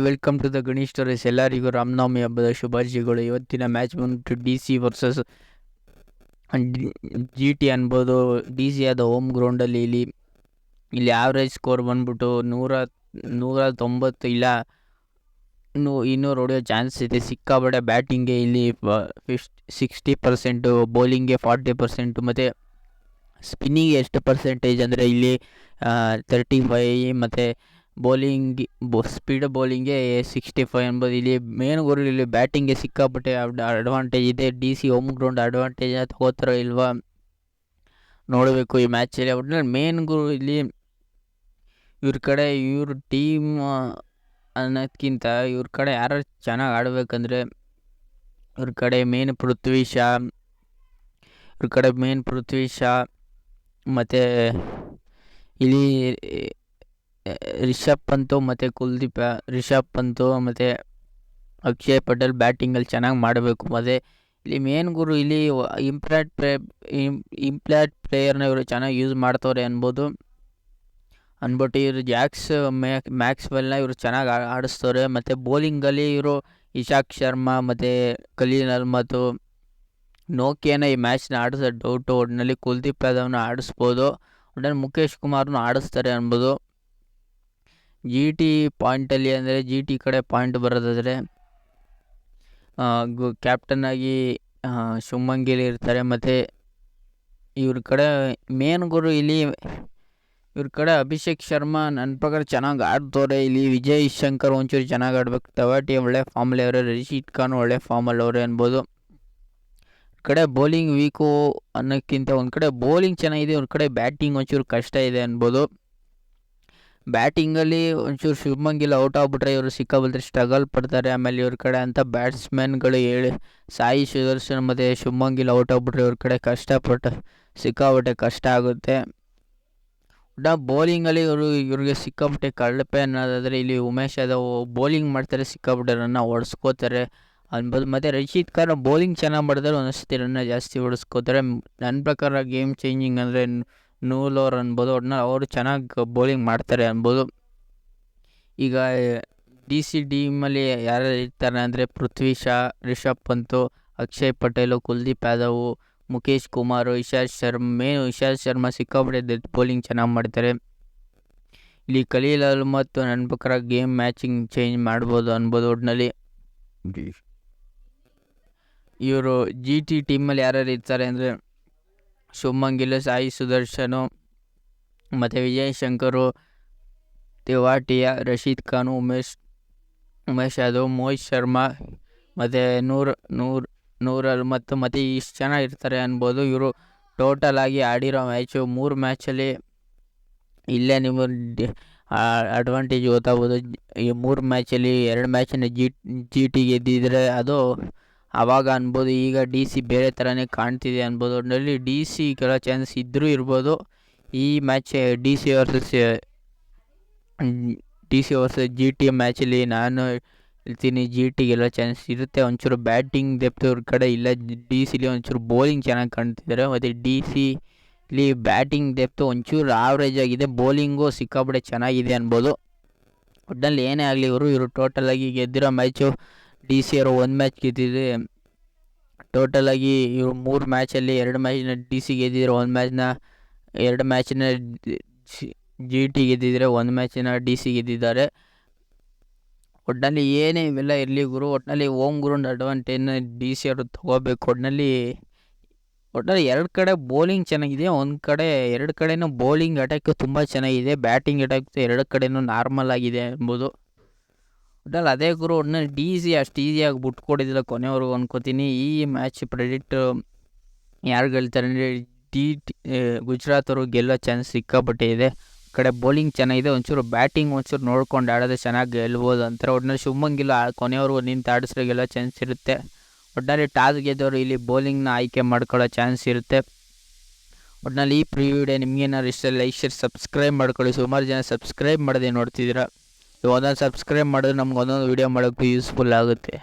Welcome to the Ganesh ಟೋರೇಸ್. ಎಲ್ಲರಿಗೂ ರಾಮನವಮಿ ಹಬ್ಬದ ಶುಭಾಶಯಗಳು. ಇವತ್ತಿನ ಮ್ಯಾಚ್ ಬಂದ್ಬಿಟ್ಟು D C versus G T ಅನ್ಬೋದು. ಡಿ ಸಿ ಆದ ಹೋಮ್ ಗ್ರೌಂಡಲ್ಲಿ ಇಲ್ಲಿ ಆವ್ರೇಜ್ ಸ್ಕೋರ್ ಬಂದ್ಬಿಟ್ಟು 190 ಇಲ್ಲ 200 ಹೊಡೆಯೋ ಚಾನ್ಸ್ ಇದೆ. ಸಿಕ್ಕಾಬಡೆ ಬ್ಯಾಟಿಂಗ್ಗೆ ಇಲ್ಲಿ 60%, ಬೌಲಿಂಗ್ಗೆ 40%, ಮತ್ತು ಸ್ಪಿನ್ನಿಗೆ ಎಷ್ಟು ಪರ್ಸೆಂಟೇಜ್ ಅಂದರೆ ಇಲ್ಲಿ 35, ಮತ್ತು ಸ್ಪೀಡ್ ಬೌಲಿಂಗ್ಗೆ 65 ಅನ್ಬೋದು. ಇಲ್ಲಿ ಮೇನ್ ಗುರು ಇಲ್ಲಿ ಬ್ಯಾಟಿಂಗ್ಗೆ ಸಿಕ್ಕಾಪಟ್ಟೆ ಅಡ್ವಾಂಟೇಜ್ ಇದೆ. D C home ground advantage ತಗೋತಾರೋ ಇಲ್ವಾ ನೋಡಬೇಕು ಈ ಮ್ಯಾಚಲ್ಲಿ. ಒಟ್ಟಿನಲ್ಲಿ ಮೇನ್ ಗುರು ಇಲ್ಲಿ ಇವ್ರ ಕಡೆ ಇವ್ರ ಟೀಮ್ ಅನ್ನೋದಕ್ಕಿಂತ ಇವ್ರ ಕಡೆ ಯಾರು ಚೆನ್ನಾಗಿ ಆಡಬೇಕಂದ್ರೆ ಇವ್ರ ಕಡೆ ಮೇನ್ ಪೃಥ್ವಿ ಶಾ, ಮತ್ತು ಇಲ್ಲಿ ರಿಷಬ್ ಪಂತ್ ಮತ್ತು ಅಕ್ಷಯ್ ಪಟೇಲ್ ಬ್ಯಾಟಿಂಗಲ್ಲಿ ಚೆನ್ನಾಗಿ ಮಾಡಬೇಕು. ಮತ್ತು ಇಲ್ಲಿ ಮೇನ್ ಗುರು ಇಲ್ಲಿ ಇಂಪ್ಯಾಕ್ಟ್ ಪ್ಲೇಯರ್ನ ಇವರು ಚೆನ್ನಾಗಿ ಯೂಸ್ ಮಾಡ್ತವ್ರೆ ಅನ್ಬಿಟ್ಟು ಇವರು ಮ್ಯಾಕ್ಸ್ವೆಲ್ನ ಇವರು ಚೆನ್ನಾಗಿ ಆಡಿಸ್ತವ್ರೆ. ಮತ್ತು ಬೌಲಿಂಗಲ್ಲಿ ಇವರು ಇಶಾಂತ್ ಶರ್ಮಾ ಮತ್ತು ಖಲೀಲ್ ಅಹ್ಮದ್, ನೋಕಿಯಾನ ಈ ಮ್ಯಾಚ್ನ ಆಡಿಸೋ ಡೌಟು. ಒಟ್ಟಿನಲ್ಲಿ ಕುಲ್ದೀಪ್ ಯಾದವ್ನ ಆಡಿಸ್ಬೋದು, ಒಟ್ಟಿನಲ್ಲಿ ಮುಖೇಶ್ ಕುಮಾರ್ನು ಆಡಿಸ್ತಾರೆ ಅನ್ಬೋದು. ಜಿ ಟಿ ಪಾಯಿಂಟಲ್ಲಿ ಅಂದರೆ ಜಿ ಟಿ ಕಡೆ ಪಾಯಿಂಟ್ ಬರೋದಾದರೆ ಕ್ಯಾಪ್ಟನ್ ಆಗಿ ಶುಭ್ಮನ್ ಗಿಲ್ ಇರ್ತಾರೆ. ಮತ್ತು ಇವ್ರ ಕಡೆ ಮೇನ್ ಗುರು ಇಲ್ಲಿ ಇವ್ರ ಕಡೆ ಅಭಿಷೇಕ್ ಶರ್ಮಾ ನನ್ನ ಪ್ರಕಾರ ಚೆನ್ನಾಗಿ ಆಡ್ತವ್ರೆ. ಇಲ್ಲಿ ವಿಜಯ್ ಶಂಕರ್ ಒಂಚೂರು ಚೆನ್ನಾಗಿ ಆಡ್ಬೇಕು. ತವಾಟಿ ಒಳ್ಳೆ ಫಾರ್ಮಲ್ಲಿ ಅವರೇ, ರಶೀದ್ ಖಾನ್ ಒಳ್ಳೆ ಫಾರ್ಮಲ್ಲಿ ಅವರೇ ಅನ್ಬೋದು. ಕಡೆ ಬೌಲಿಂಗ್ ವೀಕು ಅನ್ನೋಕ್ಕಿಂತ ಒಂದು ಕಡೆ ಬೌಲಿಂಗ್ ಚೆನ್ನಾಗಿದೆ, ಒಂದು ಕಡೆ ಬ್ಯಾಟಿಂಗ್ ಒಂಚೂರು ಕಷ್ಟ ಇದೆ ಅನ್ಬೋದು. ಬ್ಯಾಟಿಂಗಲ್ಲಿ ಒಂಚೂರು ಶುಭ್ಮನ್ ಗಿಲ್ ಔಟ್ ಆಗ್ಬಿಟ್ರೆ ಇವರು ಸಿಕ್ಕಾಬಲ್ದ್ರೆ ಸ್ಟ್ರಗಲ್ ಪಡ್ತಾರೆ. ಆಮೇಲೆ ಇವ್ರ ಕಡೆ ಅಂಥ ಬ್ಯಾಟ್ಸ್ಮನ್ಗಳು ಸಾಯಿ ಸುದರ್ಶನ್ ಮತ್ತು ಶುಭ್ಮನ್ ಗಿಲ್ ಔಟ್ ಆಗ್ಬಿಟ್ರೆ ಇವ್ರ ಕಡೆ ಸಿಕ್ಕಾಪಟ್ಟೆ ಕಷ್ಟ ಆಗುತ್ತೆ. ಬೌಲಿಂಗಲ್ಲಿ ಇವ್ರಿಗೆ ಸಿಕ್ಕಾಪಟ್ಟೆ ಕಳಪೆ ಅನ್ನೋದಾದರೆ ಇಲ್ಲಿ ಉಮೇಶ್ ಯಾದವ್ ಬೌಲಿಂಗ್ ಮಾಡ್ತಾರೆ, ಸಿಕ್ಕಾಪಟ್ಟೆ ರನ್ನ ಹೊಡೆಸ್ಕೋತಾರೆ ಅನ್ಬೋದು. ಮತ್ತು ರಶೀದ್ ಖಾನ್ ಬೌಲಿಂಗ್ ಚೆನ್ನಾಗಿ ಮಾಡಿದ್ರೆ ಒಂದೊಂದ್ಸತಿ ರನ್ನ ಜಾಸ್ತಿ ಹೊಡೆಸ್ಕೋತಾರೆ. ನನ್ನ ಪ್ರಕಾರ ಗೇಮ್ ಚೇಂಜಿಂಗ್ ಅಂದರೆ ನೂಲ್ ಓವರ್ ಅನ್ಬೋದು. ಒಟ್ಟಿನಲ್ಲಿ ಅವರು ಚೆನ್ನಾಗಿ ಬೌಲಿಂಗ್ ಮಾಡ್ತಾರೆ ಅನ್ಬೋದು. ಈಗ ಡಿ ಸಿ ಟೀಮಲ್ಲಿ ಯಾರು ಇರ್ತಾರೆ ಅಂದರೆ ಪೃಥ್ವಿ ಶಾ, ರಿಷಬ್ ಪಂತ್, ಅಕ್ಷಯ್ ಪಟೇಲು, ಕುಲ್ದೀಪ್ ಯಾದವ್, ಮುಖೇಶ್ ಕುಮಾರ್, ಇಶಾಂತ್ ಶರ್ಮಾ ಸಿಕ್ಕಾಪಟ್ಟೆ ಡೆತ್ ಬೌಲಿಂಗ್ ಚೆನ್ನಾಗಿ ಮಾಡ್ತಾರೆ. ಇಲ್ಲಿ ಖಲೀಲ್ ಅಹ್ಮದ್ ನನ್ನ ಪ್ರಕಾರ ಗೇಮ್ ಮ್ಯಾಚಿಂಗ್ ಚೇಂಜ್ ಮಾಡ್ಬೋದು ಅನ್ಬೋದು. ಒಟ್ಟಿನಲ್ಲಿ ಇವರು ಜಿ ಟಿ ಟೀಮಲ್ಲಿ ಯಾರ್ಯಾರು ಇರ್ತಾರೆ ಅಂದರೆ ಶುಭ್ಮನ್ ಗಿಲ್, ಸಾಯಿ ಸುದರ್ಶನು, ಮತ್ತು ವಿಜಯ್ ಶಂಕರು, ತೆವಾಟಿಯಾ, ರಶೀದ್ ಖಾನ್, ಉಮೇಶ್ ಯಾದವ್, ಮೋಹಿತ್ ಶರ್ಮಾ, ಮತ್ತು ನೂರ್ ಅಹ್ಮದ್ ಮತ್ತು ಇಷ್ಟು ಜನ ಇರ್ತಾರೆ ಅನ್ಬೋದು. ಇವರು ಟೋಟಲ್ ಆಗಿ ಆಡಿರೋ ಮ್ಯಾಚು 3 ಮ್ಯಾಚಲ್ಲಿ ಇಲ್ಲೇ ನೀವು ಅಡ್ವಾಂಟೇಜ್ ಗೊತ್ತಾಗ್ಬೋದು. ಈ 3 ಮ್ಯಾಚಲ್ಲಿ 2 ಮ್ಯಾಚನ್ನು ಜಿ ಟಿ ಗೆದ್ದಿದ್ರೆ ಅದು ಆವಾಗ ಅನ್ಬೋದು. ಈಗ ಡಿ ಸಿ ಬೇರೆ ಥರನೇ ಕಾಣ್ತಿದೆ ಅನ್ಬೋದು. ಒಟ್ಟಿನಲ್ಲಿ ಡಿ ಸಿ ಕೆಲವು ಚಾನ್ಸ್ ಇದ್ದರೂ ಇರ್ಬೋದು. ಈ match D C versus G T ಮ್ಯಾಚಲ್ಲಿ ನಾನು ಹೇಳ್ತೀನಿ ಜಿ ಟಿ ಗೆಲ್ಲೋ ಚಾನ್ಸ್ ಇರುತ್ತೆ. ಒಂಚೂರು ಬ್ಯಾಟಿಂಗ್ ಡೆಪ್ತ್ ಇವ್ರ ಕಡೆ ಇಲ್ಲ. ಡಿ ಸಿಲಿ ಒಂಚೂರು ಬೌಲಿಂಗ್ ಚೆನ್ನಾಗಿ ಕಾಣ್ತಿದ್ದಾರೆ. ಮತ್ತು ಡಿ ಸಿಲಿ ಬ್ಯಾಟಿಂಗ್ ಡೆಪ್ತ್ ಒಂಚೂರು ಆವ್ರೇಜ್ ಆಗಿದೆ, ಬೌಲಿಂಗು ಸಿಕ್ಕಾಪಟ್ಟೆ ಚೆನ್ನಾಗಿದೆ ಅನ್ಬೋದು. ಒಟ್ಟಿನಲ್ಲಿ ಏನೇ ಆಗಲಿ ಇವರು ಟೋಟಲಾಗಿ ಗೆದ್ದಿರೋ ಮ್ಯಾಚು ಡಿ ಸಿ ಅವರು 1 ಮ್ಯಾಚ್ ಗೆದ್ದಿದೆ. ಟೋಟಲಾಗಿ ಇವರು 3 ಮ್ಯಾಚಲ್ಲಿ 2 ಮ್ಯಾಚ್ನ ಡಿ ಸಿ ಗೆದ್ದಿದ್ರೆ, 1 ಮ್ಯಾಚ್ನ 2 ಮ್ಯಾಚ್ನ ಜಿ ಟಿ ಗೆದ್ದಿದ್ರೆ, 1 ಮ್ಯಾಚಿನ ಡಿ ಸಿ ಗೆದ್ದಿದ್ದಾರೆ. ಒಟ್ಟಿನಲ್ಲಿ ಏನೇ ಇವೆಲ್ಲ ಇರಲಿ ಗುರು, ಒಟ್ಟಿನಲ್ಲಿ ಹೋಮ್ ಗ್ರೌಂಡ್ ಅಡ್ವಾಂಟೇಜ್ನ ಡಿ ಸಿ ಅವರು ತೊಗೋಬೇಕು. ಒಟ್ಟಿನಲ್ಲಿ 2 ಕಡೆ ಬೌಲಿಂಗ್ ಚೆನ್ನಾಗಿದೆ, ಎರಡು ಕಡೆನೂ ಬೌಲಿಂಗ್ ಅಟ್ಯಾಕ್ ತುಂಬ ಚೆನ್ನಾಗಿದೆ, ಬ್ಯಾಟಿಂಗ್ ಅಟ್ಯಾಕ್ 2 ಕಡೆನೂ ನಾರ್ಮಲ್ ಆಗಿದೆ ಎಂಬುದು. ಒಟ್ಟಿನಲ್ಲಿ ಅದೇ ಗುರು, ಒಟ್ಟಿನಲ್ಲಿ ಡಿ ಸಿ ಅಷ್ಟು ಈಸಿಯಾಗಿ ಬಿಟ್ಕೊಡಿದಿಲ್ಲ ಕೊನೆಯವ್ರಿಗೆ ಅನ್ಕೋತೀನಿ. ಈ ಮ್ಯಾಚ್ ಪ್ರೆಡಿಕ್ಟ್ ಯಾರು ಗೆಲ್ತಾರೆ ಅಂದರೆ ಗುಜರಾತ್ ಅವರು ಗೆಲ್ಲೋ ಚಾನ್ಸ್ ಸಿಕ್ಕಾಪಟ್ಟೆ ಇದೆ. ಕಡೆ ಬೌಲಿಂಗ್ ಚೆನ್ನಾಗಿದೆ, ಒಂಚೂರು ಬ್ಯಾಟಿಂಗ್ ಒಂಚೂರು ನೋಡ್ಕೊಂಡು ಆಡೋದೇ ಚೆನ್ನಾಗಿ ಗೆಲ್ಬೋದು ಅಂತಾರೆ. ಒಟ್ಟಿನಲ್ಲಿ ಶುಭ್ಮನ್ ಗಿಲ್ ಕೊನೆಯವ್ರಿಗೂ ನಿಂತು ಆಡಿಸ್ರೆ ಗೆಲ್ಲೋ ಚಾನ್ಸ್ ಇರುತ್ತೆ. ಒಟ್ಟಿನಲ್ಲಿ ಟಾಸ್ ಗೆದ್ದವರು ಇಲ್ಲಿ ಬೌಲಿಂಗ್ನ ಆಯ್ಕೆ ಮಾಡ್ಕೊಳ್ಳೋ ಚಾನ್ಸ್ ಇರುತ್ತೆ. ಒಟ್ಟಿನಲ್ಲಿ ಈ ವಿಡಿಯೋ ನಿಮಗೇನಾದ್ರು ಇಷ್ಟ ಲೈಕ್, ಶೇರ್, ಸಬ್ಸ್ಕ್ರೈಬ್ ಮಾಡ್ಕೊಳ್ಳಿ. ಸುಮಾರು ಜನ ಸಬ್ಸ್ಕ್ರೈಬ್ ಮಾಡದೆ ನೋಡ್ತಿದ್ದೀರಾ. ಒಂದೊಂದು ಸಬ್ಸ್ಕ್ರೈಬ್ ಮಾಡಿದ್ರೆ ನಮ್ಗೆ ಒಂದೊಂದು ವೀಡಿಯೋ ಮಾಡೋಕ್ಕೂ ಯೂಸ್ಫುಲ್ ಆಗುತ್ತೆ.